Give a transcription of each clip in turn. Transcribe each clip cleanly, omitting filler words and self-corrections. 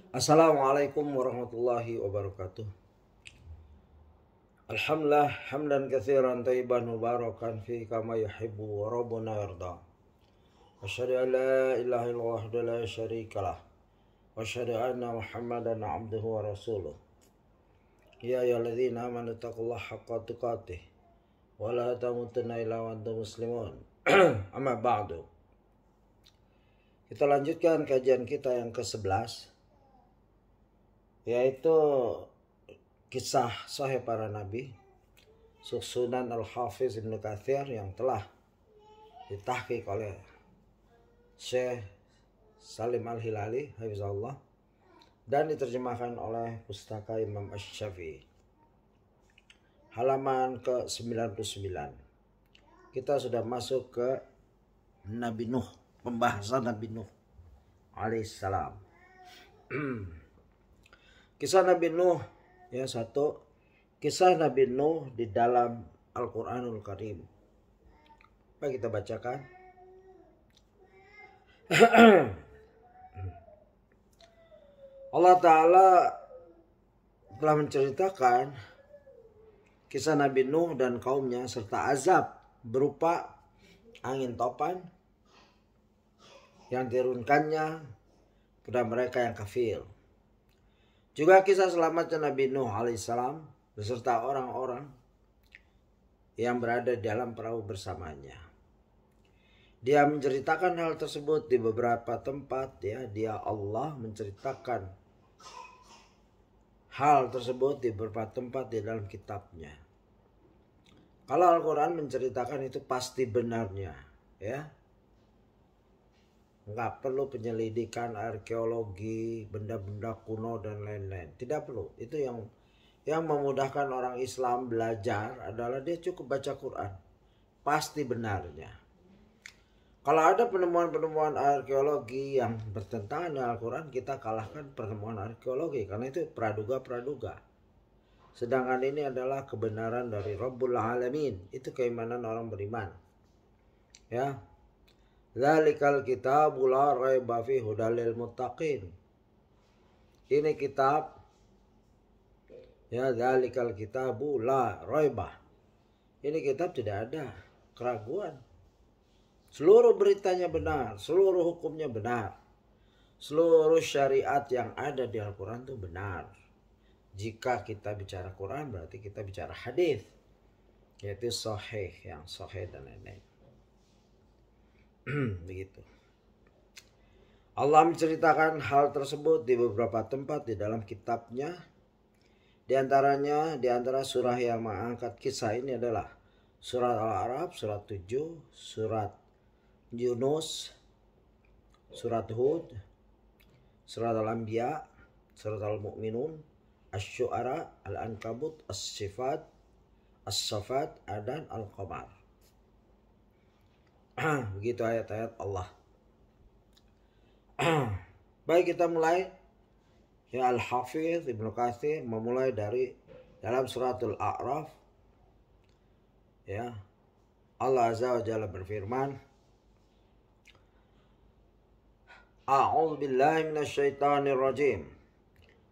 Assalamualaikum warahmatullahi wabarakatuh. Alhamdulillah hamdan katsiran thayyiban mubarakan fi kama yuhibbu wa rabbuna yarda. Asyhadu an la ilaha illallah wahdahu la syarikalah wa asyhadu anna Muhammadan abduhu wa rasuluh. Ya ayyuhalladzina amanu taqullaha haqqa tuqatih wa la tamutunna illa wa antum muslimun. Amma ba'du. Kita lanjutkan kajian kita yang ke-11, yaitu kisah sahih para nabi, susunan Al-Hafiz Ibnu Katsir yang telah ditahqiq oleh Syekh Salim Al-Hilali hafizahullah dan diterjemahkan oleh Pustaka Imam Asy-Syafi'i. Halaman ke-99. Kita sudah masuk ke Nabi Nuh, pembahasan Nabi Nuh alaihissalam. Kisah Nabi Nuh, ya, satu, kisah Nabi Nuh di dalam Al-Quranul Karim. Baik, kita bacakan. Allah Ta'ala telah menceritakan kisah Nabi Nuh dan kaumnya serta azab berupa angin topan yang diturunkannya kepada mereka yang kafir. Juga kisah selamatnya Nabi Nuh alaihissalam beserta orang-orang yang berada di dalam perahu bersamanya. Dia menceritakan hal tersebut di beberapa tempat, ya. Dia Allah menceritakan hal tersebut di beberapa tempat di dalam kitabnya. Kalau Al-Quran menceritakan itu pasti benarnya, ya. Nggak perlu penyelidikan arkeologi, benda-benda kuno dan lain-lain. Tidak perlu. Itu yang memudahkan orang Islam belajar adalah dia cukup baca Quran. Pasti benarnya. Kalau ada penemuan-penemuan arkeologi yang bertentangan dengan Al-Quran, kita kalahkan penemuan arkeologi. Karena itu praduga-praduga. Sedangkan ini adalah kebenaran dari Rabbul Alamin. Itu keimanan orang beriman. Ya. Dzalikal kitabu la raiba fihi hudal lil muttaqin. Ini kitab, ya, dzalikal kitabu la raiba. Ini kitab tidak ada keraguan. Seluruh beritanya benar, seluruh hukumnya benar. Seluruh syariat yang ada di Al-Quran itu benar. Jika kita bicara Quran berarti kita bicara hadis, yaitu sahih, yang sahih dan lain-lain. Begitu. Allah menceritakan hal tersebut di beberapa tempat di dalam kitabnya. Di antara surah yang mengangkat kisah ini adalah surat Al-A'raf, surat 7, surat Yunus, surat Hud, surat Al-Anbiya, surat Al-Mu'minun, Asy-Syu'ara, Al-Ankabut, As-Sifat, As-Safat, dan Al-Qamar. Begitu ayat-ayat Allah. Baik, kita mulai. Ya, Al-Hafiz Ibnu Katsir memulai dari dalam suratul A'raf. Ya. Allah Azza wa Jalla berfirman, A'udzu billahi minasyaitonir rajim.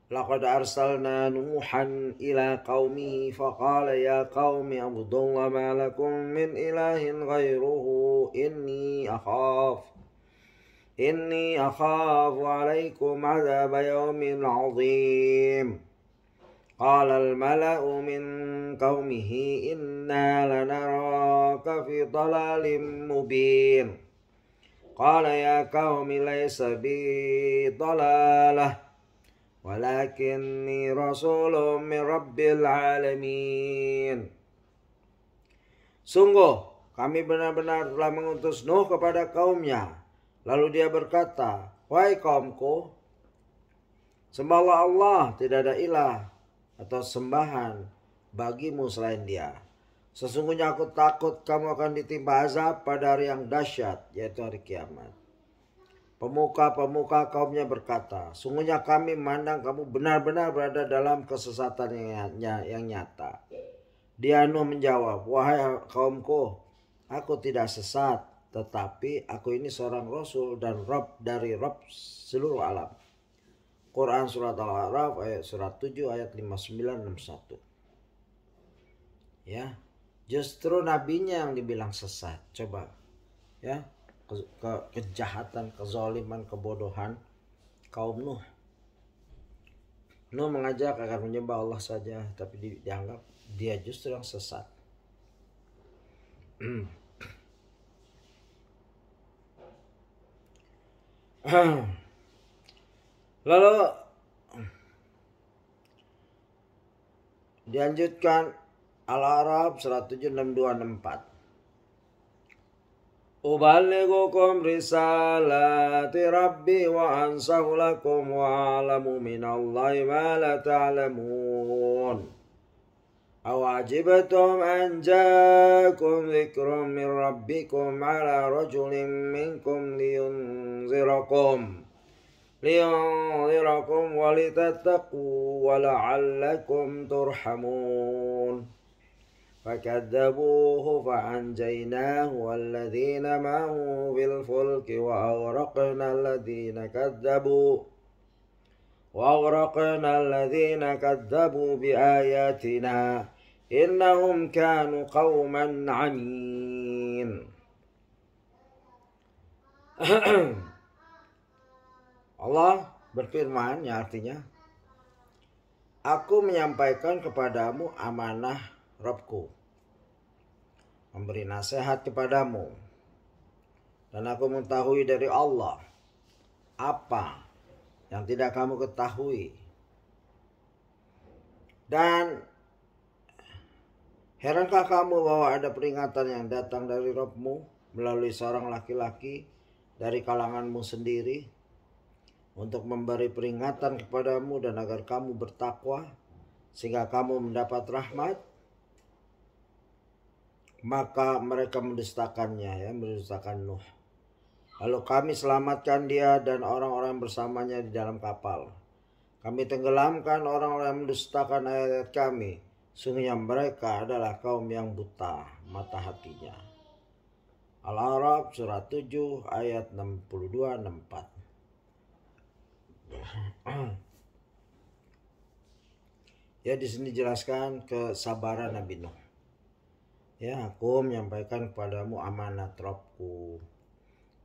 Laqad arsalna Nuhan ila qaumihi faqala ya qaumi ibudullaha ma lakum min ilahin ghairuhu inni akhafu alaikum azaba yawmin azim. Qala al-mala'u min qaumihi inna lanaraka fi dalalin mubin. Qala ya qaumi laysa bi dalalah walakinni rasulun min rabbil alamin. Sungguh kami benar-benar telah mengutus Nuh kepada kaumnya. Lalu dia berkata, wahai kaumku, sembahlah Allah, tidak ada ilah atau sembahan bagimu selain dia. Sesungguhnya aku takut kamu akan ditimpa azab pada hari yang dahsyat, yaitu hari kiamat. Pemuka-pemuka kaumnya berkata, sungguhnya kami memandang kamu benar-benar berada dalam kesesatan yang nyata. Dia Nuh menjawab, wahai kaumku, aku tidak sesat, tetapi aku ini seorang rasul dan Rabb dari Rabb seluruh alam. Quran surat Al-A'raf ayat surat 7 ayat 59 61. Ya. Justru nabinya yang dibilang sesat. Coba ya, kejahatan, kezaliman, kebodohan kaum Nuh. Nuh mengajak agar menyembah Allah saja, tapi dianggap dia justru yang sesat. Lalu dilanjutkan Al-A'raf 107, 62, 64. Ubalighukum risalati rabbi wa ansahu lakum wa a'lamu minallahi ma la ta'lamun. Awajibtum an ja'akum dzikrun min rabbikum ala rajulin minkum liyunzirakum wa litattaqu wa la'allakum turhamun. فكذبوه فأنجيناه والذين معه بالفلك وأغرقنا الذين كذبوا بآياتنا إنهم كانوا قوما عمين. Allah berfirman, yang artinya, aku menyampaikan kepadamu amanah Rabbku, memberi nasihat kepadamu, dan aku mengetahui dari Allah apa yang tidak kamu ketahui. Dan herankah kamu bahwa ada peringatan yang datang dari Rabbmu melalui seorang laki-laki dari kalanganmu sendiri untuk memberi peringatan kepadamu dan agar kamu bertakwa sehingga kamu mendapat rahmat? Maka mereka mendustakannya, mendustakan Nuh. Lalu kami selamatkan dia dan orang-orang bersamanya di dalam kapal. Kami tenggelamkan orang-orang yang mendustakan ayat-ayat kami. Sungguhnya mereka adalah kaum yang buta mata hatinya. Al-A'raf surat 7 ayat 62, 64. Ya, di sini dijelaskan kesabaran Nabi Nuh. Ya, aku menyampaikan kepadamu amanat Rabbku,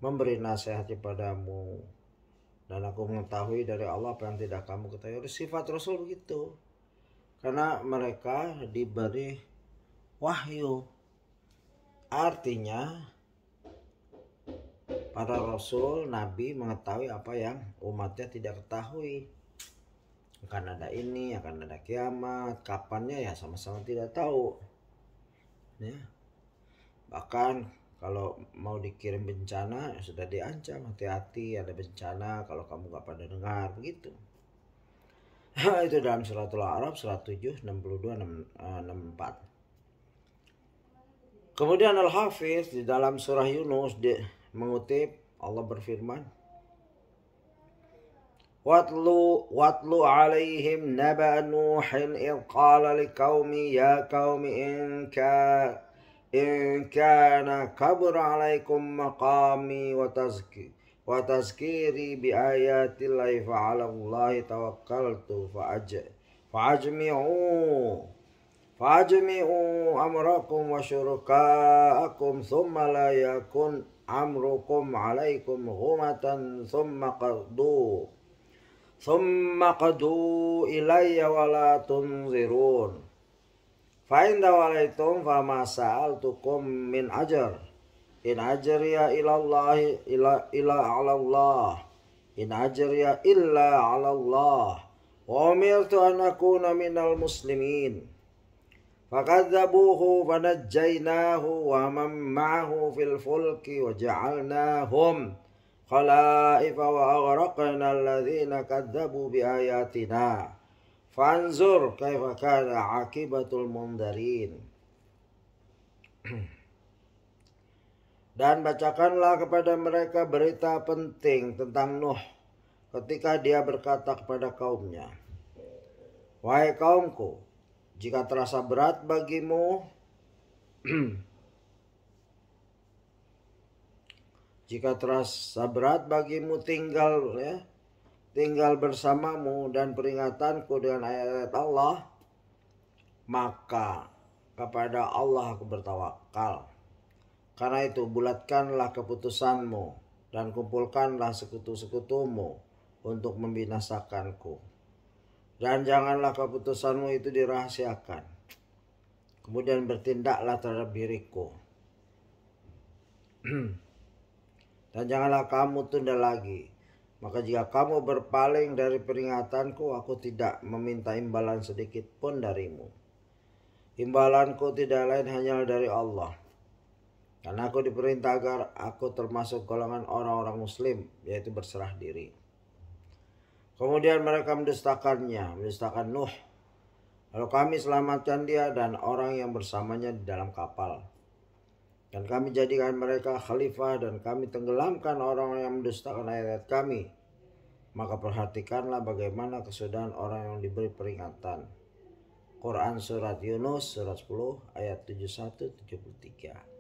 memberi nasihat kepadamu, dan aku mengetahui dari Allah apa yang tidak kamu ketahui. Sifat Rasul begitu, karena mereka diberi wahyu. Artinya para Rasul, Nabi mengetahui apa yang umatnya tidak ketahui. Akan ada ini, akan ada kiamat, kapannya ya sama-sama tidak tahu. Ya. Bahkan kalau mau dikirim bencana sudah diancam, hati-hati ada bencana kalau kamu gak pada dengar, begitu. Itu dalam surat Al-A'raf surat 7 62 64. Kemudian Al-Hafiz di dalam surah Yunus mengutip Allah berfirman, Watlu alaihim naba Nuhin idh qala liqaumi ya qaumi in kana kabura alaikum maqami wa tazkiri bi ayatillahi fa 'ala Allahi tawakkaltu fa'ajmi'u amrakum wa syuraka'akum thumma la yakun amrukum 'alaikum ghumatan thumma qadu ilayya wa la tunzirun fa in tawallaytum fama sa'altukum min ajr in ajriya illa Allah in ajriya illa 'ala Allah wa umirtu an akuna minal muslimin. Fakadzabuhu fanajjaynahu wa man ma'ahu fil fulki wa ja'alnahum khalaifa wa aghraqna alladhina kadzabu bi ayatina fanzur kaifa kana akibatul mundarin. Dan bacakanlah kepada mereka berita penting tentang Nuh ketika dia berkata kepada kaumnya, wahai kaumku, jika terasa berat bagimu tinggal tinggal bersamamu dan peringatanku dengan ayat-ayat Allah, maka kepada Allah aku bertawakal. Karena itu bulatkanlah keputusanmu dan kumpulkanlah sekutu-sekutumu untuk membinasakanku. Dan janganlah keputusanmu itu dirahasiakan. Kemudian bertindaklah terhadap diriku. Dan janganlah kamu tunda lagi. Maka jika kamu berpaling dari peringatanku, aku tidak meminta imbalan sedikit pun darimu. Imbalanku tidak lain hanya dari Allah. Karena aku diperintah agar aku termasuk golongan orang-orang muslim, yaitu berserah diri. Kemudian mereka mendustakannya, mendustakan Nuh. Lalu kami selamatkan dia dan orang yang bersamanya di dalam kapal. Dan kami jadikan mereka khalifah dan kami tenggelamkan orang yang mendustakan ayat kami. Maka perhatikanlah bagaimana kesudahan orang yang diberi peringatan. Quran surat Yunus surat 10 ayat 71-73.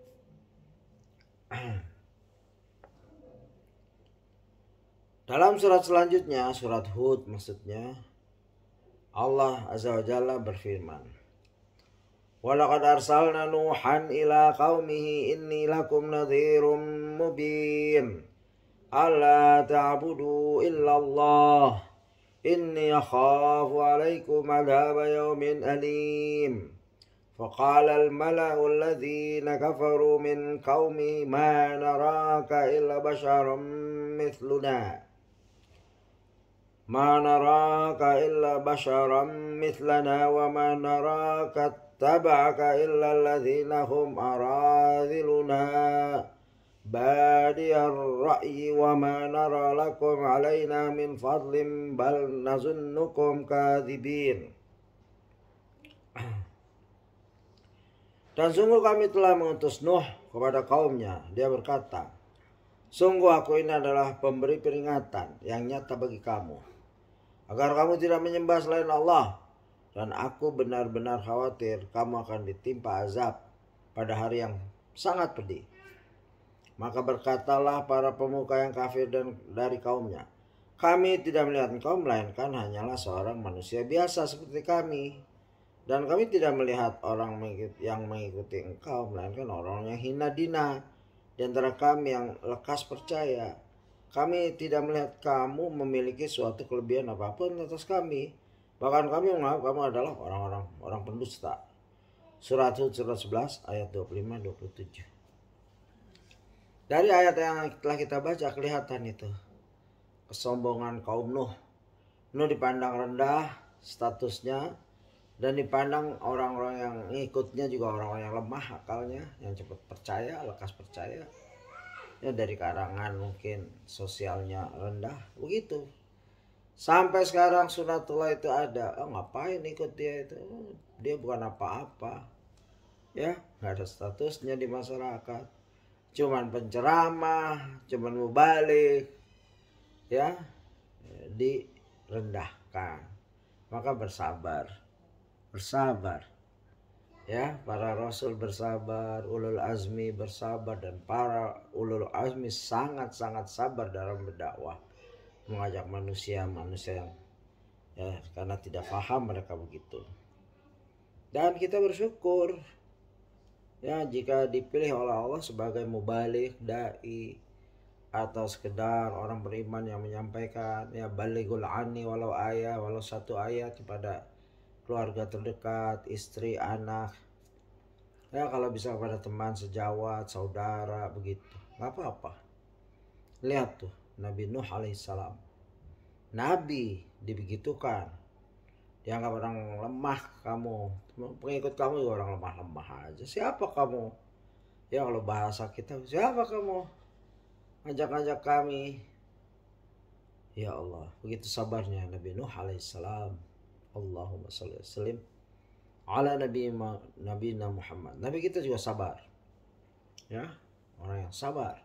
Dalam surat selanjutnya, surat Hud maksudnya, Allah Azza wa Jalla berfirman, "Walaqad arsalna Nuhan ila qaumihi inni lakum nadhirum mubin. Alla ta'budu illallah. Inni akhafu alaikum adhaba yawmin alim." فقال الملأ الذين كفروا من قومه ما نراك إلا بشرا مثلنا وما نراك اتبعك إلا الذين هم أراذلنا بادي الرأي وما نرى لكم علينا من فضل بل نظنكم كاذبين. Dan sungguh kami telah mengutus Nuh kepada kaumnya. Dia berkata, "Sungguh aku ini adalah pemberi peringatan yang nyata bagi kamu, agar kamu tidak menyembah selain Allah. Dan aku benar-benar khawatir kamu akan ditimpa azab pada hari yang sangat pedih." Maka berkatalah para pemuka yang kafir dan dari kaumnya, "Kami tidak melihat engkau melainkan hanyalah seorang manusia biasa seperti kami. Dan kami tidak melihat orang yang mengikuti engkau, melainkan orang yang hina dina di antara kami yang lekas percaya. Kami tidak melihat kamu memiliki suatu kelebihan apapun atas kami. Bahkan kami menganggap kamu adalah orang pendusta." Surat Hud surat 11 ayat 25-27. Dari ayat yang telah kita baca kelihatan itu kesombongan kaum Nuh. Nuh dipandang rendah statusnya, dan dipandang orang-orang yang ngikutnya juga orang-orang yang lemah akalnya, yang cepat percaya, lekas percaya. Ya dari karangan mungkin sosialnya rendah, begitu. Sampai sekarang sunatullah itu ada. Ngapain ikut dia itu? Dia bukan apa-apa. Ya, nggak ada statusnya di masyarakat. Cuman penceramah, cuman mubalik. Ya, direndahkan. Maka bersabar. Ya, para rasul bersabar, ulul azmi bersabar, dan para ulul azmi sangat-sangat sabar dalam berdakwah, mengajak manusia yang ya karena tidak paham mereka begitu. Dan kita bersyukur ya jika dipilih oleh Allah sebagai mubalik, dai, atau sekedar orang beriman yang menyampaikan ya balighul anni walau satu ayat kepada keluarga terdekat, istri, anak. Ya kalau bisa kepada teman sejawat, saudara, begitu. Gak apa-apa. Lihat tuh, Nabi Nuh alaihissalam. Nabi dibegitukan. Dianggap orang lemah kamu. Pengikut kamu juga orang lemah-lemah aja. Siapa kamu? Ya kalau bahasa kita, siapa kamu? Ajak-ajak kami. Ya Allah, begitu sabarnya Nabi Nuh alaihissalam. Allahumma sholli wa sallim ala nabiyina Muhammad. Nabi kita juga sabar. Ya, orang yang sabar.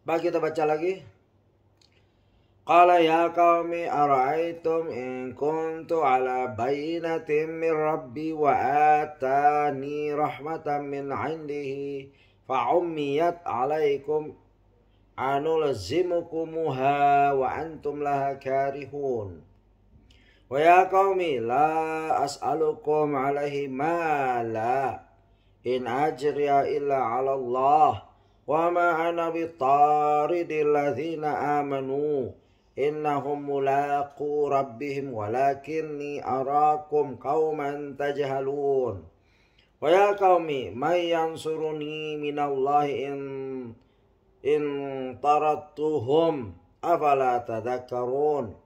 Baik, kita baca lagi. Qala ya qaumi ara'aytum in kuntu ala bayyinatin min rabbi wa atani rahmatan min 'indihi fa ummiyat 'alaikum anulzimukumuha wa antum laha karihun. Wa ya qaumi la as'alukum alaihi mala in ajriya illa 'ala Allah wa ma ana bitaridil ladzina amanu innahum mulaqu rabbihim walakinni arakum qauman tajhalun. Wa ya qaumi may yansuruni minallahi in tarattuhum afala tadhakkarun.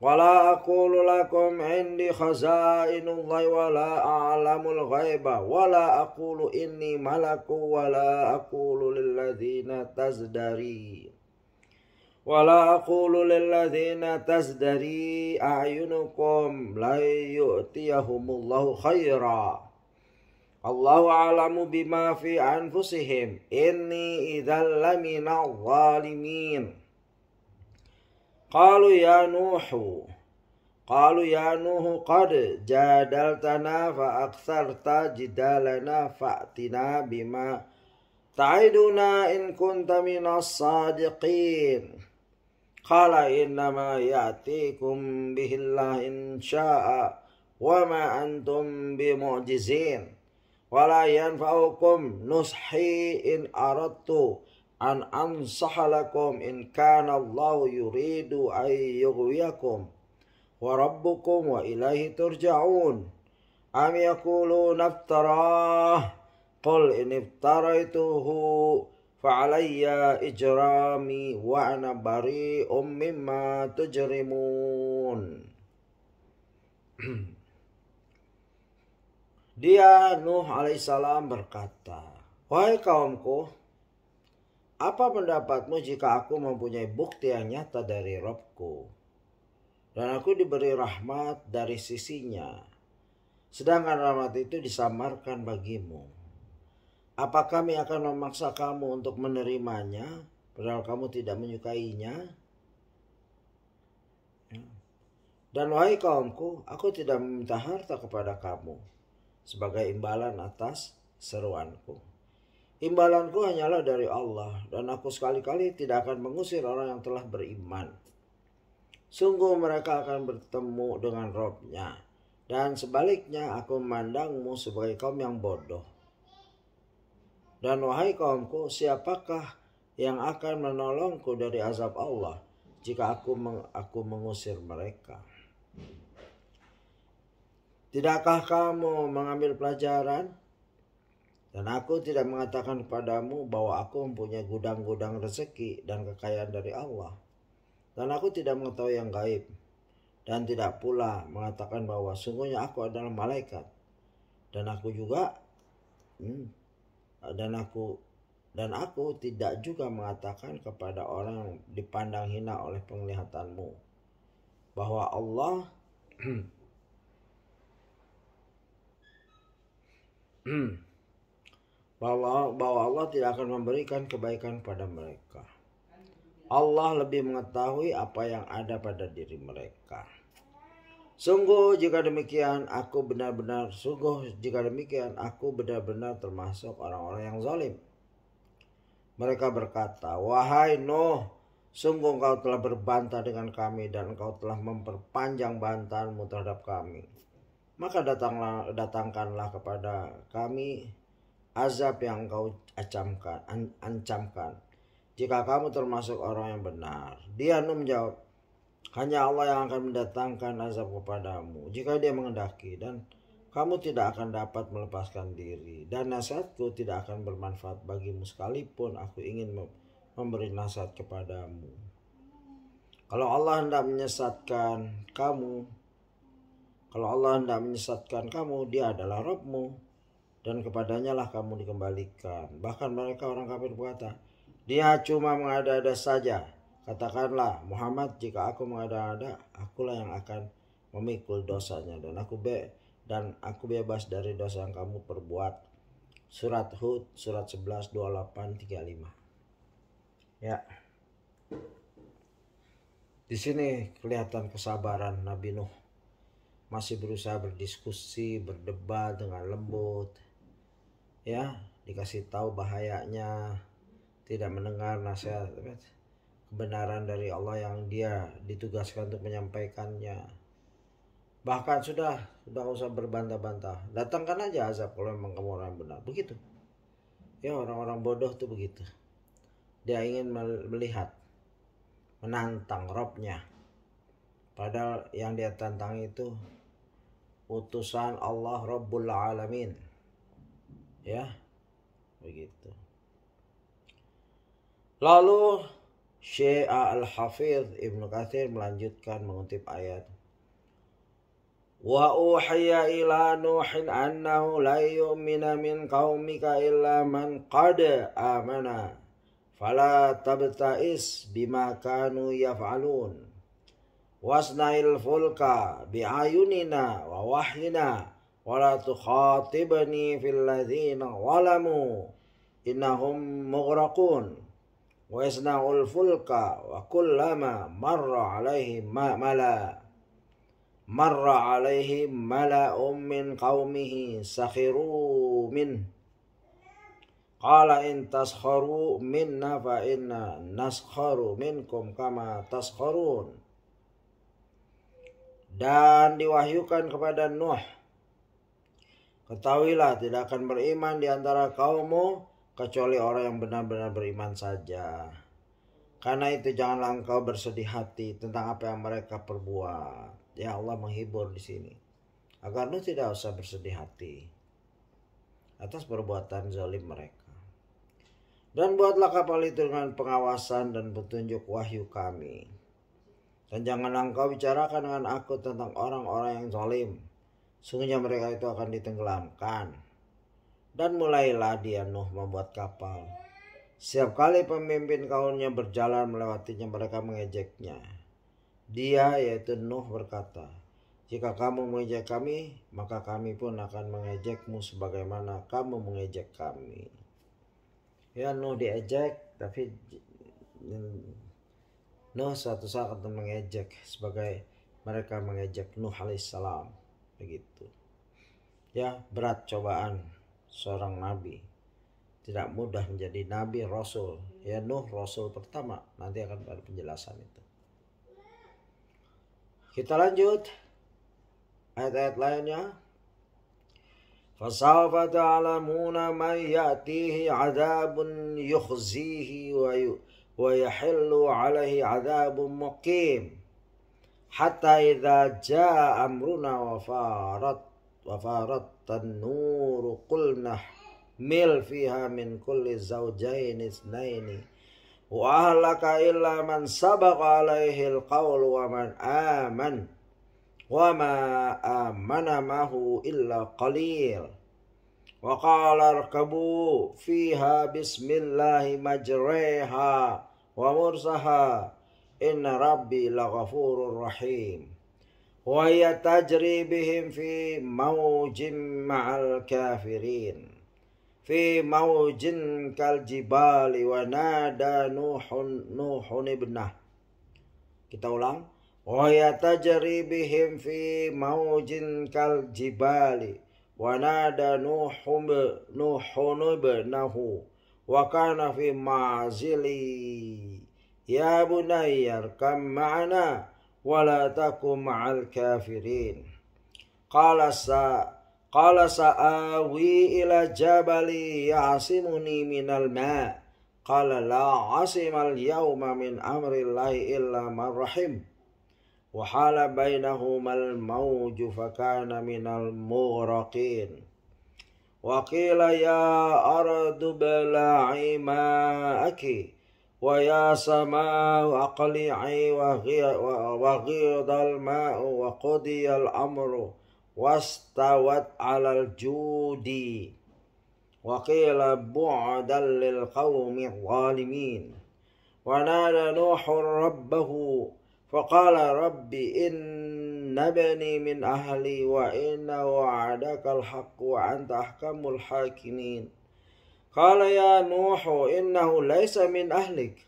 Wala aqulu lakum indi khazainullahi wala a'lamul ghaiba wala aqulu inni malaku wala aqulu lilladzina tazdari a'yunukum la yu'tiyahumullahu khaira. Allahu a'lamu bima fi anfusihim inni idzal laminadh dhalimin. Qalu ya Nuhu qad jadaltana fa aktsarta jidalana fa'tina bima ta'iduna in kunta minas sadiqin. Qala innama ya'tikum bihillah in sya'a wa ma antum bimu'jizin wa la yanfa'ukum nushi in aradtu an ansahalakum in kana Allahu yuridu ay yughwiyakum wa rabbukum wa ilaihi turja'un. Am yaquluna iftarah qul in iftaraituhu fa alayya ijrami wa ana bari'um mimma tujrimun. Dia Nuh alaihissalam berkata, wahai kaumku, apa pendapatmu jika aku mempunyai bukti yang nyata dari Rabbku dan aku diberi rahmat dari sisinya, sedangkan rahmat itu disamarkan bagimu? Apa kami akan memaksa kamu untuk menerimanya padahal kamu tidak menyukainya? Dan wahai kaumku, aku tidak meminta harta kepada kamu sebagai imbalan atas seruanku. Imbalanku hanyalah dari Allah, dan aku sekali-kali tidak akan mengusir orang yang telah beriman. Sungguh mereka akan bertemu dengan Rabb-nya, dan sebaliknya aku memandangmu sebagai kaum yang bodoh. Dan wahai kaumku, siapakah yang akan menolongku dari azab Allah jika aku mengusir mereka? Tidakkah kamu mengambil pelajaran? Dan aku tidak mengatakan kepadamu bahwa aku mempunyai gudang-gudang rezeki dan kekayaan dari Allah. Dan aku tidak mengetahui yang gaib. Dan tidak pula mengatakan bahwa sungguhnya aku adalah malaikat. Dan aku tidak juga mengatakan kepada orang yang dipandang hina oleh penglihatanmu bahwa Allah bahwa Allah tidak akan memberikan kebaikan pada mereka. Allah lebih mengetahui apa yang ada pada diri mereka. Sungguh jika demikian aku benar-benar termasuk orang-orang yang zalim. Mereka berkata, wahai Nuh, sungguh engkau telah berbantah dengan kami dan engkau telah memperpanjang bantahanmu terhadap kami. Maka datangkanlah kepada kami azab yang engkau ancamkan jika kamu termasuk orang yang benar. Dia Nuh menjawab, hanya Allah yang akan mendatangkan azab kepadamu jika dia menghendaki, dan kamu tidak akan dapat melepaskan diri, dan nasihatku tidak akan bermanfaat bagimu sekalipun aku ingin memberi nasihat kepadamu. Kalau Allah hendak menyesatkan kamu, dia adalah Rabbmu, dan kepadanya lah kamu dikembalikan. Bahkan mereka orang kafir berkata, dia cuma mengada-ada saja. Katakanlah, Muhammad, jika aku mengada-ada, akulah yang akan memikul dosanya, dan aku bebas dari dosa yang kamu perbuat. Surat Hud, surat 11, 28, 35. Ya. Di sini kelihatan kesabaran Nabi Nuh. Masih berusaha berdiskusi, berdebat dengan lembut. Ya, dikasih tahu bahayanya, tidak mendengar nasihat kebenaran dari Allah yang dia ditugaskan untuk menyampaikannya. Bahkan sudah usah berbantah-bantah, datangkan aja azab kalau memang kamu orang benar. Begitu ya, orang-orang bodoh tuh begitu. Dia ingin melihat, menantang Robnya, padahal yang dia tantang itu utusan Allah Rabbul Alamin. Ya, begitu. Lalu Syekh Al-Hafidh Ibnu Katsir melanjutkan mengutip ayat, wa uhiya ila nuhin annahu la yu'mina min qaumika illa man qad amana fala tabta'is bima kanu yaf'alun wasnail fulka bi'ayunina wa wahyina wala tukhatibni fil ladzina zalamu innahum mughraqun wa yasna'ul fulka wa kullama marra alaihi mala'um min qaumihi sakhiru min qala in taskharu minna fa inna naskharu minkum kama taskharun. Dan diwahyukan kepada Nuh, ketahuilah tidak akan beriman di antara kaummu kecuali orang yang benar-benar beriman saja. Karena itu janganlah engkau bersedih hati tentang apa yang mereka perbuat. Ya, Allah menghibur di sini agar Nuh tidak usah bersedih hati atas perbuatan zalim mereka. Dan buatlah kapal itu dengan pengawasan dan petunjuk wahyu kami. Dan janganlah engkau bicarakan dengan aku tentang orang-orang yang zalim. Sungguhnya mereka itu akan ditenggelamkan. Dan mulailah dia Nuh membuat kapal. Setiap kali pemimpin kaumnya berjalan melewatinya, mereka mengejeknya. Dia, yaitu Nuh, berkata, jika kamu mengejek kami, maka kami pun akan mengejekmu sebagaimana kamu mengejek kami. Ya, Nuh diejek, tapi Nuh suatu saat akan mengejek sebagai mereka mengejek Nuh alaihissalam. Begitu. Ya, berat cobaan seorang nabi. Tidak mudah menjadi nabi, rasul. Ya, Nuh rasul pertama. Nanti akan ada penjelasan itu. Kita lanjut ayat-ayat lainnya. Fasawfa ta'lamuna man ya'tihi 'adzabun yukhzihi wa yahillu 'alaihi 'adzabun muqim. Hatta idza jaa amruna wa farat an-nur qulna mil fiha min kulli zawjayn itsnaini wa ahlaka illa man sabaqa alaihi al-qawl wa man aman wa ma amana mahu illa qalil wa qala arkabu fiha bismillahi majreha wa mursaha inna rabbi laghafurur rahim wa yatajri bihim fi mawjin ma'al kafirin fi mawjin kal jibali wa nada nuhun ibnah. Kita ulang. Wa yatajri bihim fi mawjin kal jibali wa nada nuhun ibnahu wa kana fi ma'zili ya bunayya arkam ma'ana wa la takum ma'al kafirin. Qala sa'awi ila jabali ya'asimuni minal ma'. Qala la 'asimal yawma min amrillahi illa man rahim. Wa hala bainahumal mawju fakana minal mughraqin. Wa qila ya ardu bala'i ma'aki wa ya sama'u aqli'i wa ghidal ma'u wa qudiyal amru wastawat 'alal judi wa qila bu'dan lil qaumi zalimin. Wa nada nuhun rabbahu faqala rabbi inna bani min ahli wa inna wa'adaka al-haqqu wa anta ahkamul hakimin. Qala ya nuhu innahu laysa min ahlik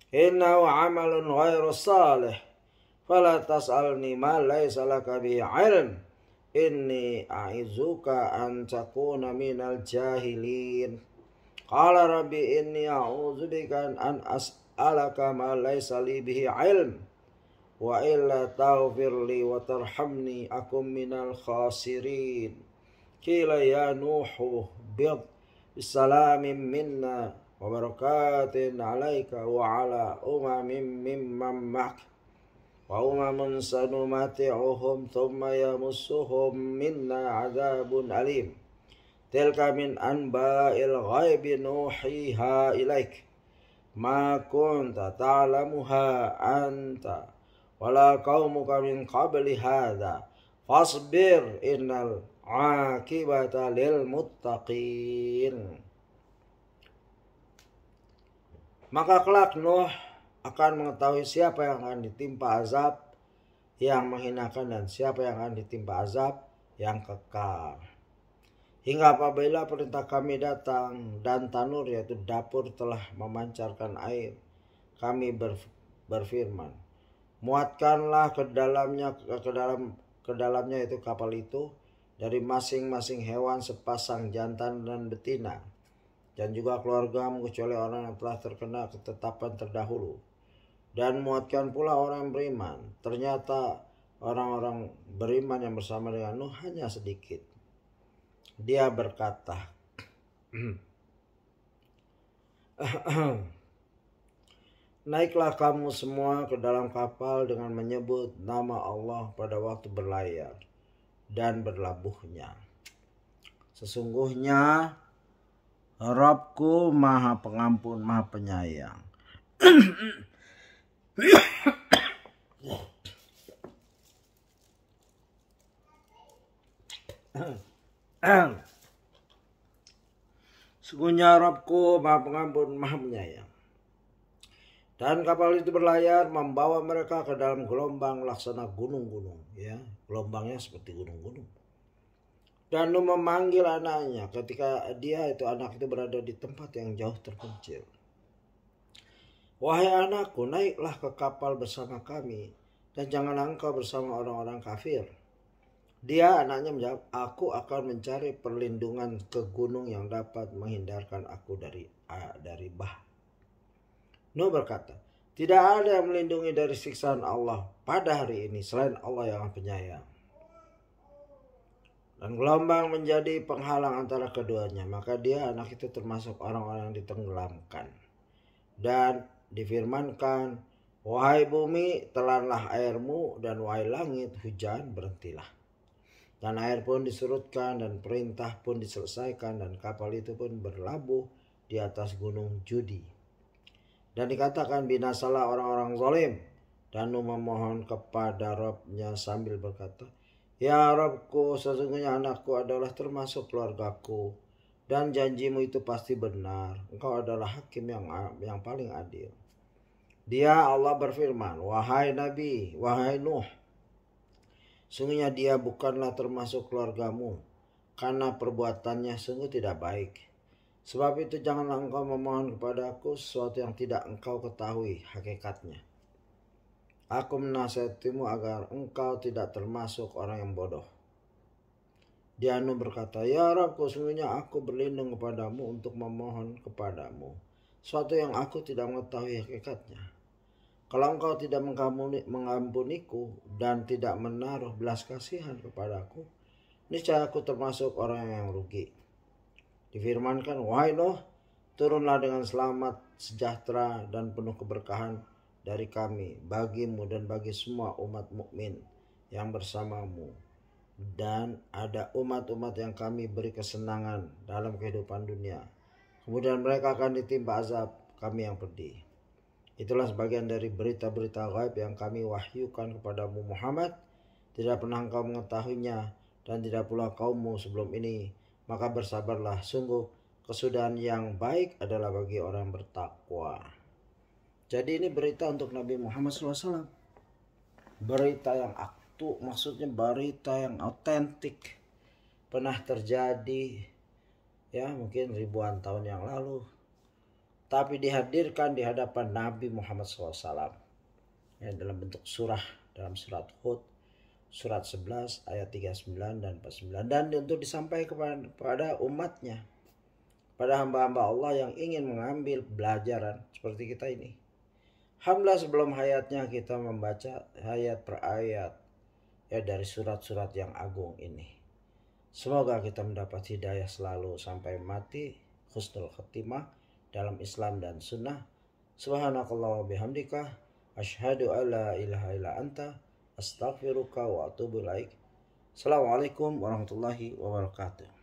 innahu 'amalun ghairu salih fala tas'alni ma laysa laka bihi 'ilm inni a'izuka an takuna minal jahilin. Qala rabbi inni a'udzubika an as'alaka ma laysa li bihi ilm wa illa taghfirli wa tarhamni akum minal khasirin. Qila ya Nuhu bid bisalamin minna wa barakatin alaika wa ala umamin mimman ma'ak wa umamun sanumati'uhum thumma yamussuhum minna azabun alim. Tilka min anba'il ghaibi nuhiha ilaik ma kunta ta'lamuha anta wala qaumuka min qabli hadha fasbir innal aqibata lil muttaqin. Maka kelak Nuh akan mengetahui siapa yang akan ditimpa azab yang menghinakan dan siapa yang akan ditimpa azab yang kekal. Hingga apabila perintah kami datang dan tanur yaitu dapur telah memancarkan air, kami berfirman, muatkanlah ke dalamnya itu kapal itu dari masing-masing hewan sepasang jantan dan betina, dan juga keluarga kecuali orang yang telah terkena ketetapan terdahulu. Dan muatkan pula orang yang beriman. Ternyata orang-orang beriman yang bersama dengan Nuh hanya sedikit. Dia berkata, naiklah kamu semua ke dalam kapal dengan menyebut nama Allah pada waktu berlayar dan berlabuhnya. Sesungguhnya Rabbku Maha Pengampun, Maha Penyayang. Sesungguhnya Rabbku Maha Pengampun, Maha Penyayang. Dan kapal itu berlayar membawa mereka ke dalam gelombang laksana gunung-gunung, ya, gelombangnya seperti gunung-gunung. Dan Nuh memanggil anaknya ketika anak itu berada di tempat yang jauh terpencil. Wahai anakku, naiklah ke kapal bersama kami dan janganlah engkau bersama orang-orang kafir. Dia, anaknya, menjawab, aku akan mencari perlindungan ke gunung yang dapat menghindarkan aku dari bah. Nuh berkata, tidak ada yang melindungi dari siksaan Allah pada hari ini selain Allah yang penyayang. Dan gelombang menjadi penghalang antara keduanya, maka dia, anak itu, termasuk orang-orang yang ditenggelamkan. Dan difirmankan, wahai bumi, telanlah airmu, dan wahai langit, hujan berhentilah. Dan air pun disurutkan dan perintah pun diselesaikan dan kapal itu pun berlabuh di atas gunung Judi. Dan dikatakan binasalah orang-orang zalim. Dan Nuh memohon kepada Rabb-nya sambil berkata, ya Rabbku, sesungguhnya anakku adalah termasuk keluargaku dan janjimu itu pasti benar. Engkau adalah hakim yang paling adil. Dia, Allah berfirman, wahai Nabi, wahai Nuh, sungguhnya dia bukanlah termasuk keluargamu, karena perbuatannya sungguh tidak baik. Sebab itu janganlah engkau memohon kepada aku sesuatu yang tidak engkau ketahui hakikatnya. Aku menasihatimu agar engkau tidak termasuk orang yang bodoh. Dia Nuh berkata, ya Rabbku, sungguhnya aku berlindung kepadamu untuk memohon kepadamu sesuatu yang aku tidak mengetahui hakikatnya. Kalau engkau tidak mengampuniku dan tidak menaruh belas kasihan kepadaku, niscaya aku termasuk orang yang rugi. Difirmankan, wahai Nuh, turunlah dengan selamat, sejahtera dan penuh keberkahan dari kami bagimu dan bagi semua umat mukmin yang bersamamu. Dan ada umat-umat yang kami beri kesenangan dalam kehidupan dunia. Kemudian mereka akan ditimpa azab kami yang pedih. Itulah sebagian dari berita-berita gaib yang kami wahyukan kepadamu Muhammad. Tidak pernah engkau mengetahuinya dan tidak pula kaummu sebelum ini. Maka bersabarlah, sungguh kesudahan yang baik adalah bagi orang bertakwa. Jadi ini berita untuk Nabi Muhammad SAW. Berita yang maksudnya berita yang autentik. Pernah terjadi, ya mungkin ribuan tahun yang lalu. Tapi dihadirkan di hadapan Nabi Muhammad SAW ya, dalam bentuk surah, dalam surat Hud surat 11 ayat 39 dan 49, dan untuk disampaikan kepada umatnya pada hamba-hamba Allah yang ingin mengambil pelajaran seperti kita ini. Alhamdulillah sebelum hayatnya kita membaca ayat per ayat ya dari surat-surat yang agung ini. Semoga kita mendapat hidayah selalu sampai mati, husnul khatimah dalam Islam dan sunnah. Subhanakallah wa bihamdika asyhadu alla ilaha illa anta astaghfiruka wa atubu ilaik. Assalamualaikum warahmatullahi wabarakatuh.